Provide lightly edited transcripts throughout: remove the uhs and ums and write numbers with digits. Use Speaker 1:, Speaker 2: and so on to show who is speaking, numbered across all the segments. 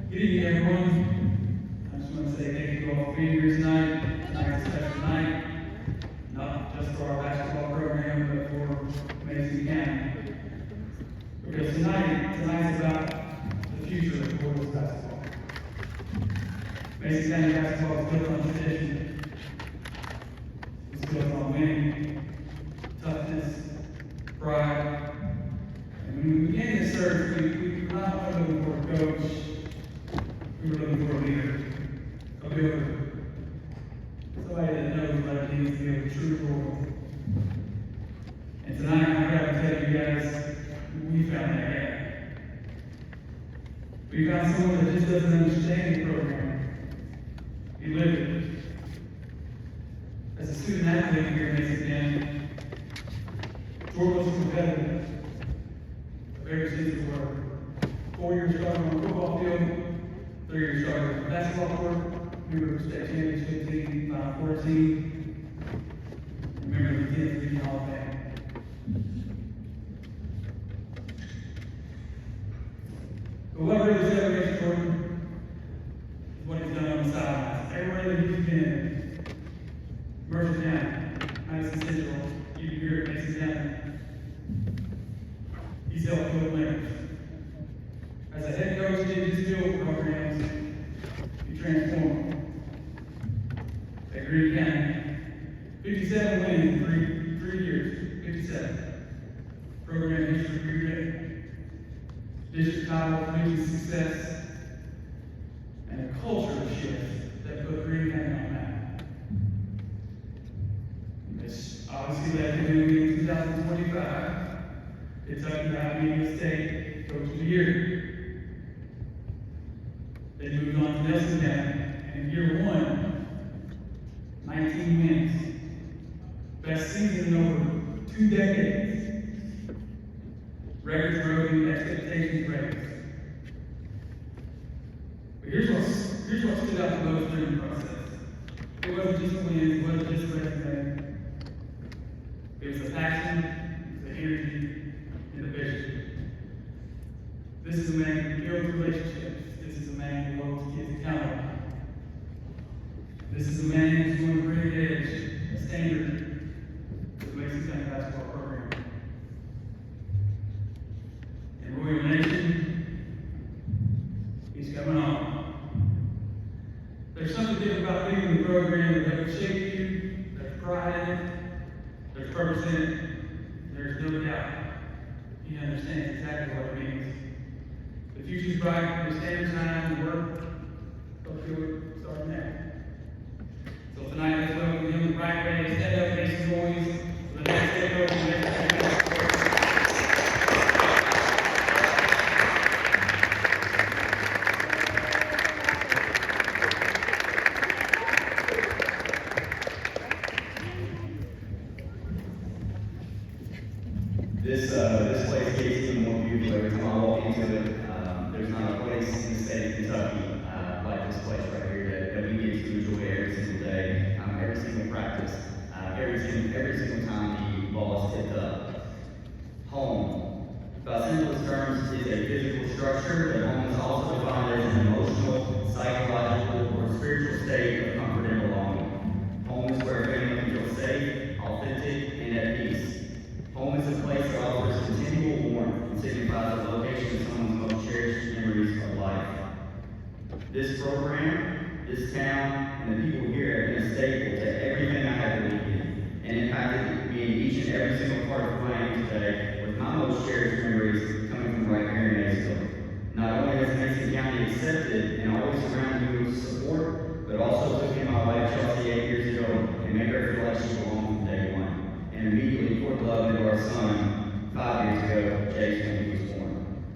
Speaker 1: Good evening, everyone. I just want to say thank you all for being here tonight. Tonight's a special night, not just for our basketball program, but for Mason County. Because tonight's about the future of boys basketball. Mason County basketball is built on tradition. It's built on winning, toughness, pride. And when we began this search, we were not looking for a coach. We were looking for a leader, a builder, somebody that knows what it means to be a true Lord. And tonight, I'm proud to tell you guys, we found that guy. We found someone that just doesn't understand the program. He lived it. As a student athlete here in Mason County, Jordan was competitive, a very sense of word. 4 years starting on the football field, 3 years starting on the basketball court, member of the state championship team, Final Four team, and member of the 10th Region Hall of Fame. But what really separates Jordan is what he's done on the sidelines. Everywhere that he's been, Mercer County, Madison Central, even here at Mason County, he's helped build players. As a head coach, he didn't just build programs, he transformed them. At Green County, 57 wins in three years, 57. Program history rewritten. District title, region success, and a culture shift that put Green County on the map. This obviously led to him in 2025, Kentucky not being the state coach of the year. They moved on to Nelson County, and in year one, 19 wins. Best season in over 2 decades. Records broken, expectations raised. But here's what stood out the most during the process. It wasn't just wins, it wasn't just resume. It was the passion, it was the energy, and the vision. This is a man who builds relationships. This is a man who holds kids accountable. This is a man who's going to bring edge, a standard to the Mason County basketball program. And Royal Nation, he's coming on. There's something different about being in the program that will shape you. There's pride in it. There's purpose in it. There's no doubt. He understands exactly what it means. The future's bright. The standard time and work. Go through it. Starting now. So tonight, let's welcome him the right way. Stand up, Mason boys. For the next day coach and next day coach.
Speaker 2: This place gets even more beautiful every time I walk into it. There's not a place in the state of Kentucky like this place right here that we get to enjoy every single day, every single practice, every single time the ball is tipped up. Home, by simplest terms, is a physical structure, but home is also defined as an emotional, psychological, or spiritual state of comfort and belonging. Home is where a family can feel safe, authentic, and at peace. Home is a place that offers continual warmth and signifies the location of someone's most cherished memories of life. This program, this town, and the people here have been a staple to everything I have believed in, and impacted me in each and every single part of who I am today, with my most cherished memories coming from right here in Maysville. Not only has Mason County accepted and always surrounded me with support, but also took in my wife Chelsea 8 years ago and made her feel like she belonged from day one. And immediately poured love into our son 5 years ago, Jason, when he was born.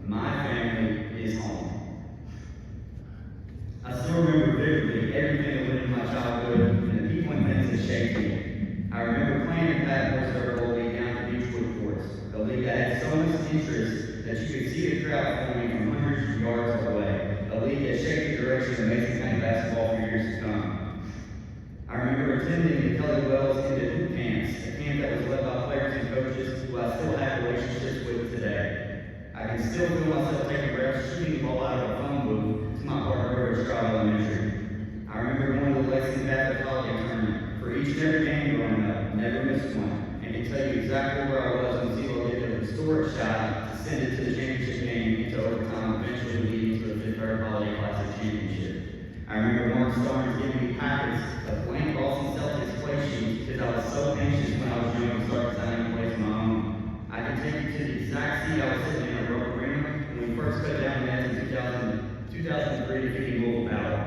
Speaker 2: My family is home. I still remember vividly everything that went into my childhood and the people and things that shaped me. I remember playing in Pat Moore's League down at the Beechwood Courts, a league that had so much interest that you could see the crowd forming from hundreds of yards away, a league that shaped the direction of Mason County basketball for years to come. I remember attending the Kelly Wells Independent camps, a camp that was led by players and coaches who I still have relationships with today. I can still feel myself taking reps, shooting the ball out of a phone booth to my my partner over at Stroud Elementary. I remember going to the Lexington Catholic Holiday Tournament for each and every game growing up, never missed one, and can tell you exactly where I was when Zero did a historic shot to send it to the championship game into overtime, eventually leading to the Fifth Third Holiday Classic Championship. I remember Mark Starnes giving me packets of blank Boston Celtics play sheets because I was so anxious when I was young to start designing plays of my own. I can take you to the exact seat I was sitting in at Rope Arena when we first cut down the nets in 2003 defeating Louisville Battle.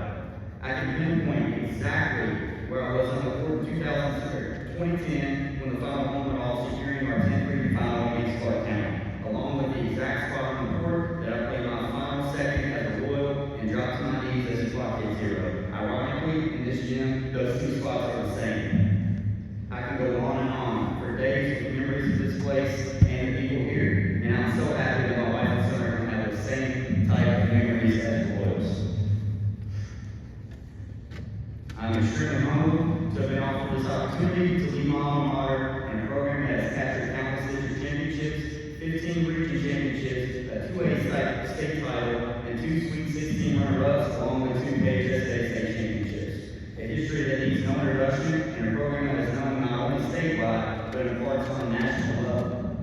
Speaker 2: I can pinpoint exactly where I was on the court in 2010 when the final home went off, securing our 10th region final against Clark County, along with the exact spot on the court that I played my final second as a Royal and dropped to my knees as a clock hit zero. Ironically, in this gym, those two spots are the same. I can go on and on for days with memories of this place and the people here, and I'm so happy that my wife and son are going to have the same type of memories as Royals. I'm extremely humbled to have been offered this opportunity to lead my alma mater in a program that has captured countless district championships, 15 region championships, a 2A state title, and 2 Sweet 16 runner-ups, along with 2 KHSA state championships. A history that needs no introduction, and a program that is known not only statewide, but in parts on a national level.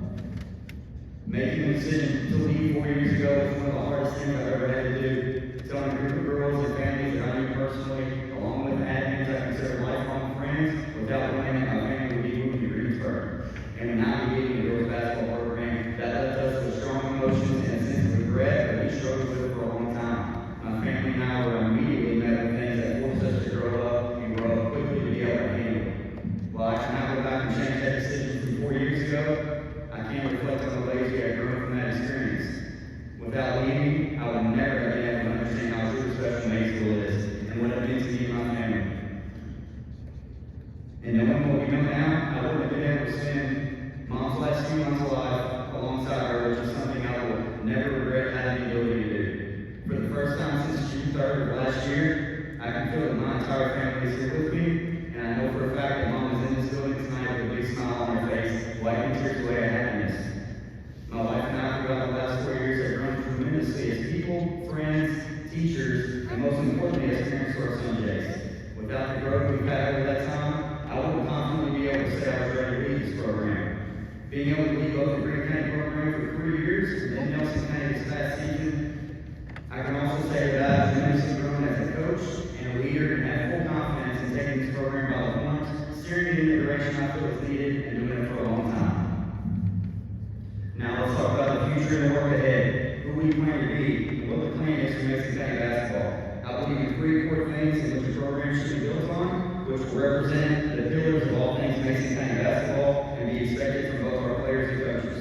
Speaker 2: Making the decision to leave 4 years ago was one of the hardest things I've ever had to do. Telling a group of girls and families that I knew personally, along with admins I consider lifelong friends, without knowing that my family would be moving to Greensburg. And when I was leaving the girls basketball program, that left us with strong emotions and a sense of regret that we struggled with for a long time. My family and I were immediately met with things that forced us to grow up and grow up quickly to be able to handle it. While I cannot go back and change that decision from 4 years ago, I can reflect on the ways we have grown from that experience. Without leaving, I would never have been able to understand how truly special May School is and what it means to me and my family. And knowing what we know now, I wouldn't have been able to spend Mom's last few months alive alongside her, which is something I will never regret having the ability to do. For the first time since June 3rd of last year, I can feel that my entire family is here with me, and I know for a fact that Mom is in this building tonight with a big smile on her face, wiping tears away of happiness. My wife and I, throughout the last 4 years, have grown tremendously as people, friends, teachers, and most importantly, as parents to our son Jace. Without the growth we've had over that time, I wouldn't confidently be able to say I was ready to lead this program. Being able to lead both the Green County program for 3 years and then Nelson County this past season, I can also say that I've tremendously grown as a coach and a leader and have full confidence in taking this program by the horns, steering it in the direction I feel is needed, and doing it for a long time. Now let's talk about the future and the work ahead, who we plan to be, and what the plan is for Mason County basketball. I believe in 3 core things in which the program should be built on, which will represent the pillars of all things Mason County basketball and be expected from both our players and coaches.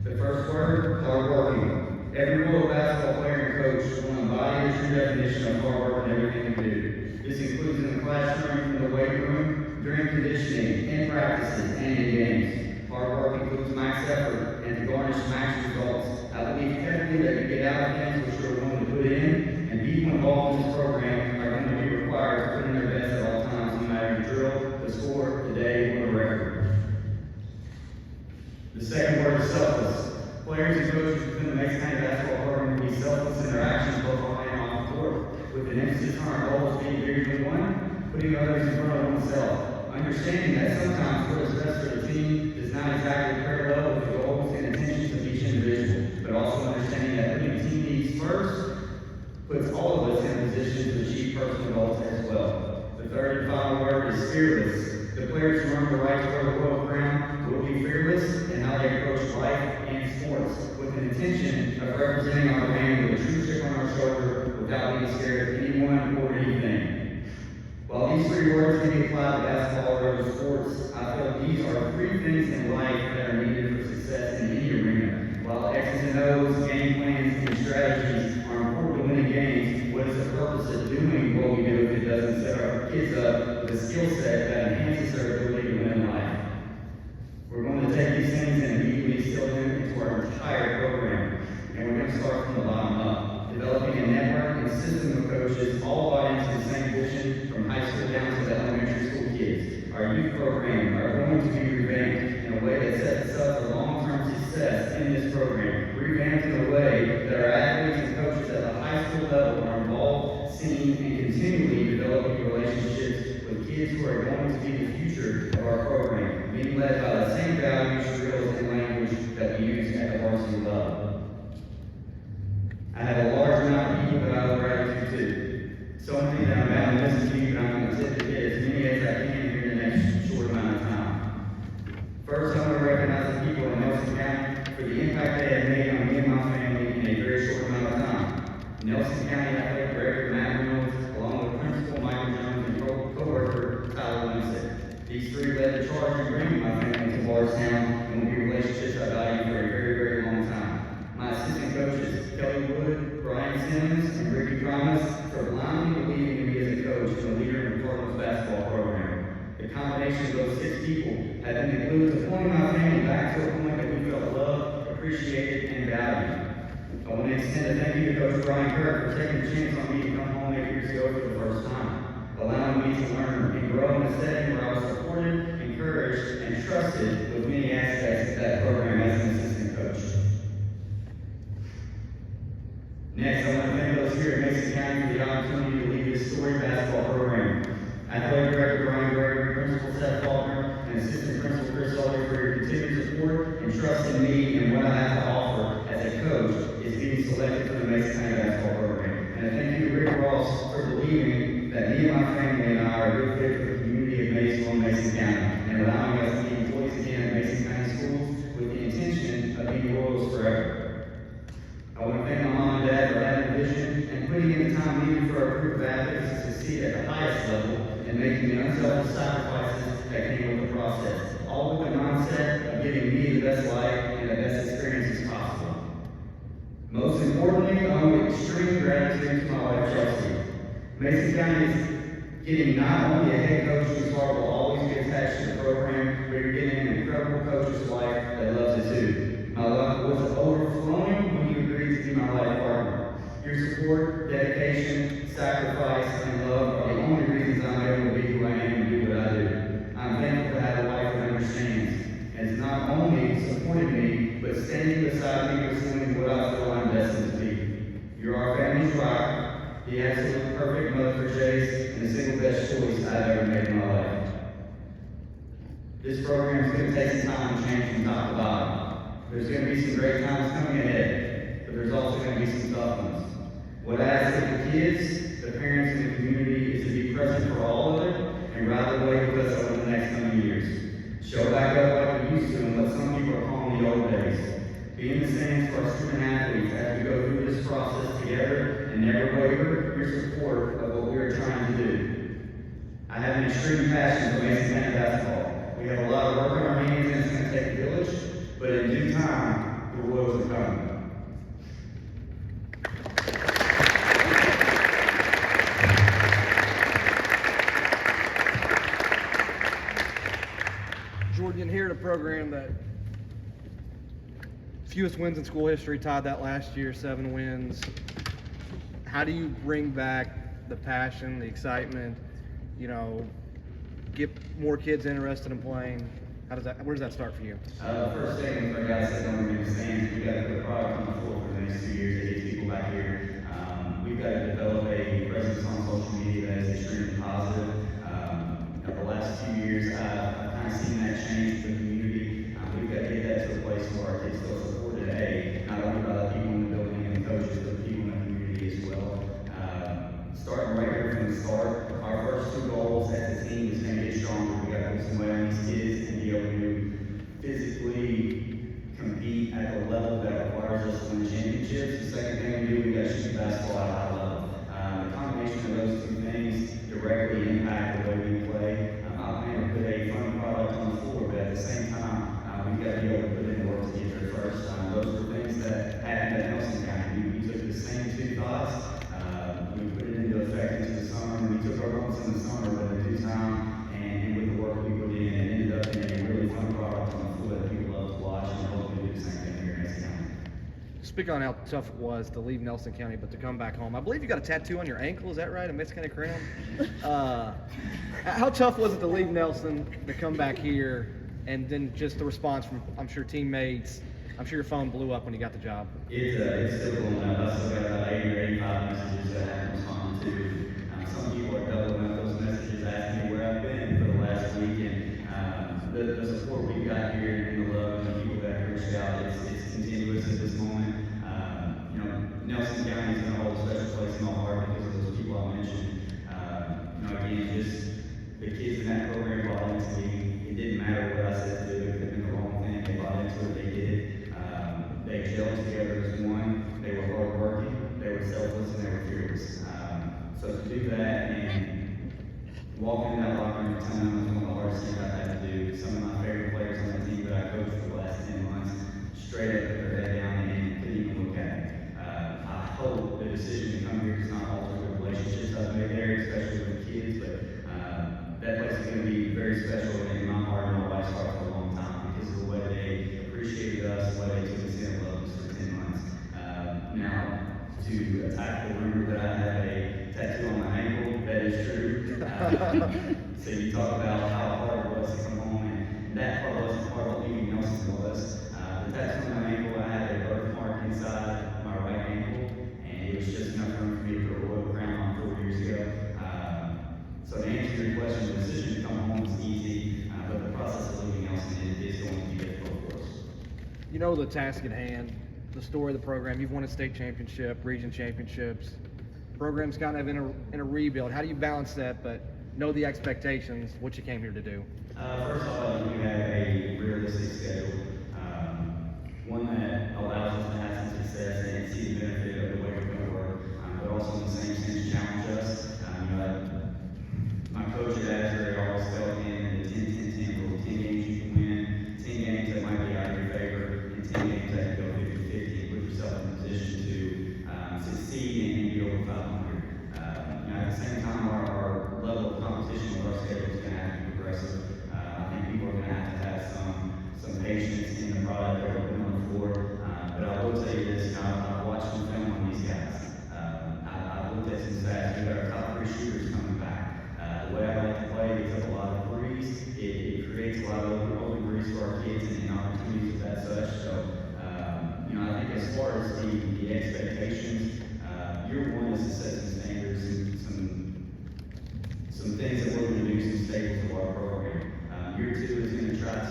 Speaker 2: The first word, hardworking. Every Royal basketball player and coach will embody the true definition of hard work in everything we do. This includes in the classroom, in the weight room, during conditioning, in practices, and in games. Hard work includes max effort and to garnish max results. I believe heavily that you get out of things which you're willing to put in, and people involved in this program are going to be required to put in their best at all times, no matter the drill, the score, the day, or the record. The second word is selfless. Players and coaches within the Mason County basketball program will be selfless in their actions both on and off the court, with an emphasis on our goals being bigger than one, putting others in front of oneself. Understanding that sometimes what is best for the team does not exactly parallel with the goals and intentions of each individual, but also understanding that putting team needs first puts all of us in a position to achieve personal goals as well. The third and final word is fearless. The players who earn the right to wear the Royal crown will be fearless in how they approach life and sports, with an intention of representing our brand with a true chip on our shoulder without being scared of anyone or anything. While these 3 words can be applied to basketball or other sports, I feel these are 3 things in life that are needed for success in any arena. While X's and O's, game plans, and strategies are important to winning games, what is the purpose of doing what we do if it doesn't set our kids up with a skill set that enhances their ability to win in life? We're going to take these things and immediately instill them into our entire program, and we're going to start from the bottom up, developing a network and system of coaches all bought into the same vision from high school down to the elementary school kids. Our youth program are going to be revamped in a way that sets us up for long-term success in this program, revamped in a way that our athletes and coaches at the high school level are kids who are going to be the future of our program, being led by the same values, drills, and language that we use at the varsity level. I have a large amount of people that I owe gratitude to. So many that I'm bound to listen to you, but I'm going to attempt to get as many as I can here in the next short amount of time. First, I want to recognize the people in Nelson County for the impact they have made on me and my family in a very short amount of time. Nelson County Athletic Director Matt Reynolds, along with Principal Michael Jones and co-worker Tyler Winsett. These three led the charge in bringing my family to Bardstown and will be relationships I value for a very, very long time. My assistant coaches, Kelly Wood, Brian Simmons, and Ricky Promise, for blindly believing in me as a coach and a leader in the Cardinals basketball program. The combination of those 6 people have been the glue to pulling my family back to a point that we felt loved, appreciated, and valued. I want to extend a thank you to Coach Brian Kirk for taking the chance on me to come home 8 years ago for the first time, allowing me to learn and grow in a setting where I was supported, encouraged, and trusted with many aspects of that program as an assistant coach. Next, I want to thank those here at Mason County for the opportunity to lead this storied basketball program. Athletic Director Brian Gregory, Principal Seth Faulkner, and Assistant Principal Chris Sully for your continued support and trust in me and what I have to offer as a coach is being selected for the Mason County basketball program. And I thank you to Rick Ross for believing that me and my family and I are a good fit for the community of Mason and Mason County and allowing us to be employees again at Mason County Schools with the intention of being Royals forever. I want to thank my mom and dad for having a vision and putting in the time needed for our group of athletes to succeed at the highest level and making the unselfish sacrifices that came with the process, all with the mindset of giving me the best life and the best experiences possible. Most importantly, I owe extreme gratitude to my wife, Chelsea. Mason County is getting not only a head coach whose heart will always be attached to the program, but you're getting an incredible coach's wife that loves it too. My love was overflowing when you agreed to be my life partner. Your support, dedication, sacrifice, and love are the only reasons I'm able to be who I am and do what I do. I'm thankful to have a wife that understands and has not only supported me, but standing beside me pursuing what I feel I'm destined to be. You're our family's rock, the absolute perfect mother for Chase, and the single best choice I've ever made in my life. This program is going to take some time to change from top to bottom. There's going to be some great times coming ahead, but there's also going to be some tough ones. What I ask of the kids, the parents, and the community is to be present for all of it and ride the wave with us over the next coming years. Show back up like we used to and what some people are calling the old days. Be in the stands for our student athletes as we go through this process together and never waver your support of what we are trying to do. I have an extreme passion for Mason County basketball. We have a lot of work on our hands and it's going to take a village, but in due time, the Royals are coming.
Speaker 3: Jordan, here at a program that fewest wins in school history, tied that last year, 7 wins. How do you bring back the passion, the excitement, get more kids interested in playing? Where does that start for you?
Speaker 2: First thing for guys that don't understand, we got to put a product on the floor for the next 2 years to get people back here. We've got to develop a presence on social media that is extremely positive. The last 2 years, I've kind of seen that change in the community. We've got to get that to a place where our kids feel supported, not only by the people in the building and the coaches, but the people in the community as well. Starting right here from the start, our first 2 goals as a team is going to get stronger. We got to put some weight on these kids and be able to physically compete at the level that requires us to win championships. The second thing we do, we got to shoot the basketball at a high level. The combination of those 2 things directly impact the way we play. I plan to put a fun product on the floor, but at the same time, we've got to be able to put in the work to get there first. Those were things that happened at Nelson County. We took the same 2 thoughts, we put it into effect into the summer, and we took our lumps in the summer, but in due time, and with the work we put in, it ended up in a really fun product on the floor that people love to watch, and hopefully do the same thing here in Nelson County.
Speaker 3: Speak on how tough it was to leave Nelson County, but to come back home. I believe you got a tattoo on your ankle, is that right? A Mason County crown? How tough was it to leave Nelson, to come back here, and then just the response from, I'm sure, teammates? I'm sure your phone blew up when you got the job.
Speaker 2: It's still blowing up. I still got about 80 or 85 messages that I haven't responded to. Some people are doubling up those messages, asking me where I've been for the last week, and the support we've got here and the love and the people that have reached out, it's continuous at this moment. Nelson County is going to hold a special place in my heart because of those people I mentioned. Again, just the kids in that program bought into me. It didn't matter what I said to them, it could have been the wrong thing. They bought into it, they did. They gelled together as one. They were hardworking, they were selfless, and they were fearless. So to do that and walking in that locker room telling them was one of the hardest things I've had to do. Some of my favorite players on the team that I coached for the last 10 months straight up put their head down and couldn't even look at me. I hope the decision to come here does not alter the relationships I've made there, especially with the kids, but that place is going to be very special in my heart and my wife's heart for a long time because of the way they appreciated us, the way they took us in and loved us for 10 months. Now, to attack the rumor that I have a tattoo on my ankle, that is true. So you talk about how hard it was to come home, and that part wasn't part of what leaving Nelson was. The tattoo on my ankle, I had a birthmark inside my right ankle, and it was just enough room for me to put a royal crown on 4 years ago. So to answer your question, the decision to come home is easy, but the process of leaving Nelson is going to be difficult for us.
Speaker 3: You know the task at hand, the story of the program. You've won a state championship, region championships. Program's kind of in a rebuild. How do you balance that, but know the expectations, what you came here to do?
Speaker 2: First of all, you have a realistic schedule, one that allows us to have some success and see the benefit of the way we're going to work, but also in the same sense challenge us. My coach at Asbury always felt in the 10-10-10 rule, 10 games you can win, 10 games that might be out of your favor, and 10 games that can go 50-50 and put yourself in a position to succeed and be over 500. At the same time, our level of competition with our schedule is going to have to be progressive. I think people are going to have some patience in the product that we're putting on the floor. But I will tell you this, I've watched some film on these guys. I've looked at some stats. We've got our top 3 shooters coming back. The way I like to play, we took a lot of threes. It creates a lot of open threes for our kids and opportunities with that such. So, I think as far as the expectations, year one is to set some standards and some things that we're going to do, some staples of our program. Year two is going to try to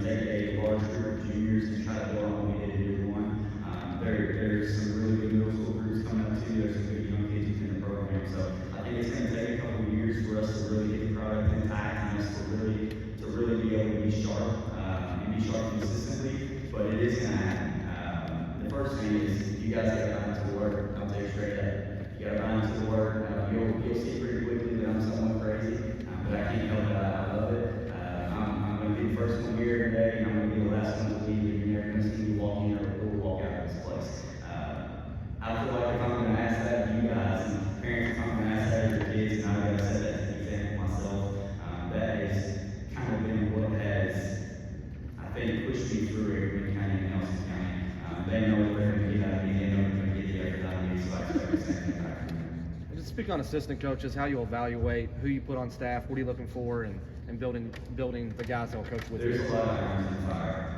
Speaker 2: take a large group of juniors and try to build on what we did in year one. There's some really good middle school groups coming up too. There's some good young kids within the program. So I think it's going to take a couple of years for us to really get the product intact and us to really be able to be sharp and be sharp consistently. But it is going to happen. The first thing is you guys got to buy into the work. I'll tell you straight up. You got to buy into the work. You'll see pretty quickly that I'm somewhat crazy, but I can't help it. I love it. I'm going to be the first one here every day, and I'm going to be the last one to leave. And you're never going to see me walk in or walk out of this place. I feel like if I'm going to ask that of you guys, and parents, if I'm going to ask that of your kids, and I've got to set that as an example myself, that has kind of been what has, I think, pushed me through Greene County and Nelson County. They know what they're going to get out of me. They know they're going to get the effort out of me, so I expect the same thing back from them.
Speaker 3: And just speak on assistant coaches, how you evaluate who you put on staff, what are you looking for, and building the guys that'll coach with you.
Speaker 2: There's a lot of irons in the fire.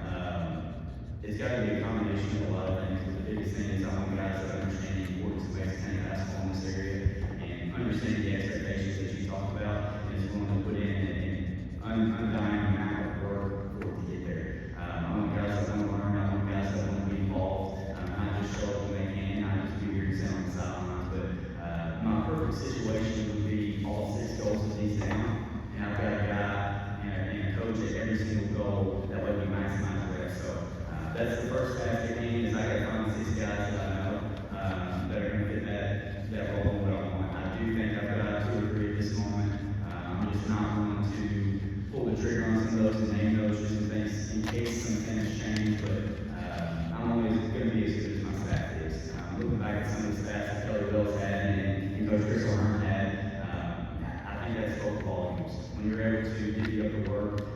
Speaker 2: It's got to be a combination of a lot of things. The biggest thing is I want guys that understand the importance of Mexican basketball in this area and understand the expectations that you talk about and is willing to put in an undying amount of work for it to get there. I want guys that want to learn. I want guys that want to be involved. Not just show up when they can, not just be here to sit on the sidelines. But my perfect situation would be all 6 goals of these down, and I've got a guy and a coach at every single goal. That way we maximize the rest. So that's the first task at hand is I got to find 6 guys that I know that are going to fit that role and what I want. I do think I've got 2 or 3 at this moment. I'm just not willing to pull the trigger on some of those and name those just in case some things change. But I'm always going to be as good as my staff is. Looking back at some of the stats that Kelly Wells had and Coach Chris O'Hearn had, I think that's both volumes. When you're able to divvy up the work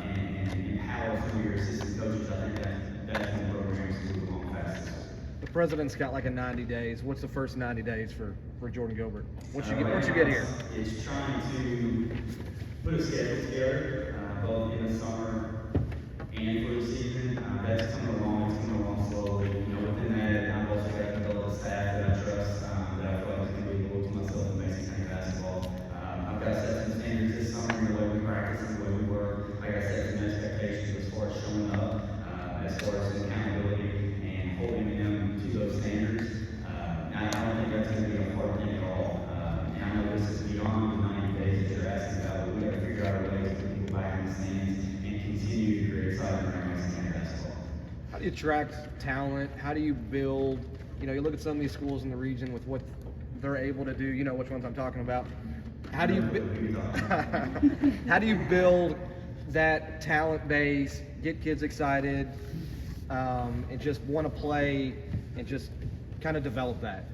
Speaker 2: and empower some of your assistant coaches, I think that's when programs move along fastest.
Speaker 3: The president's got like a 90 days. What's the first 90 days for Jordan Gilbert? Once you get here?
Speaker 2: It's trying to put a schedule together, both in the summer and for the season. That's coming along. It's coming along slowly. Within that, I've also got to develop a staff that I trust, that I feel like is going to be loyal to myself and Mexican basketball.
Speaker 3: attract talent? How do you build, you know, you look at some of these schools in the region with what they're able to do, you know which ones I'm talking about. How do you how do you build that talent base, get kids excited, and just want to play and just kind of develop that?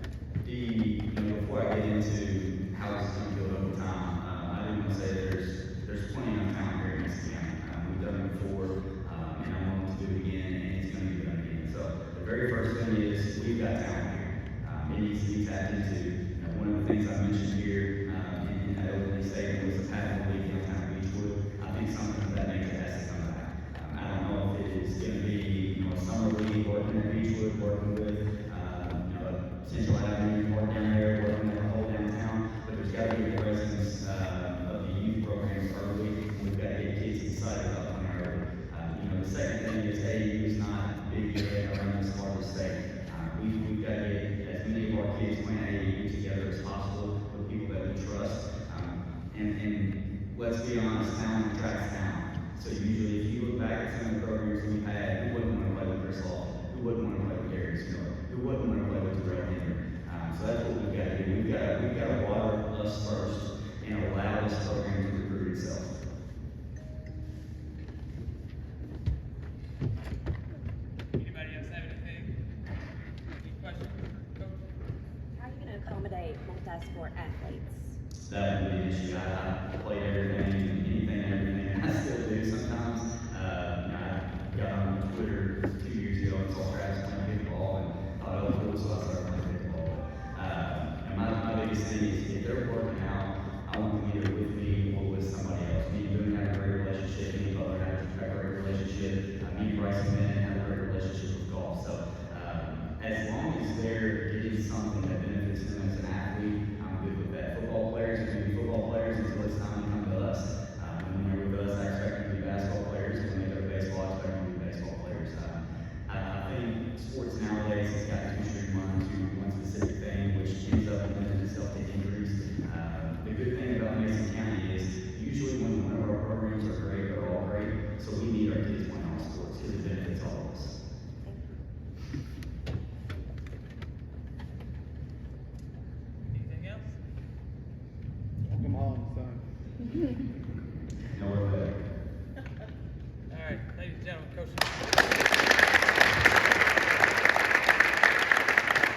Speaker 2: Before I get into how it's going to build over time, I do want to say there's plenty of talent here in this county. We've done it before, and I'm willing to do it again, and it's going to be done again. So the very first thing is we've got talent here. It needs to be tapped into. One of the things I mentioned here in that opening statement was the path of league downtown Beechwood. I think something of that nature has to come back. I don't know if it is going to be a summer league working at Beechwood, working with Central Avenue, working down there, working with the whole downtown, but there's got to be a presence of the youth programs early. We've got to get kids excited about playing early. The second thing is AU is not big yet around this part of the state. We've got to get as many of our kids playing AU together as possible with people that we trust. And let's be honest, talent attracts talent. So usually, if you look back at some of the programs we've had, who wouldn't want to play with Chris Lawson? Who wouldn't want to play with Darius Miller? Who wouldn't want to play with Terrell Henry? So that's what we've got to do. We've got to water us first and allow this program to recruit itself.
Speaker 1: Anybody else have anything? Any questions, Coach?
Speaker 4: How are you going to accommodate multi-sport athletes?
Speaker 2: That would be an issue. I played everything, anything, everything. I still do sometimes. I got on Twitter 2 years ago and saw Travis playing pickleball and thought, oh, cool, so I started playing pickleball. And my biggest thing is if they're working out, I want them either with me or with somebody else. Me and Boone have a great relationship. Me and Butler have a great relationship. Me and Bryson Bennett have a great relationship with golf. So as long as they're getting something that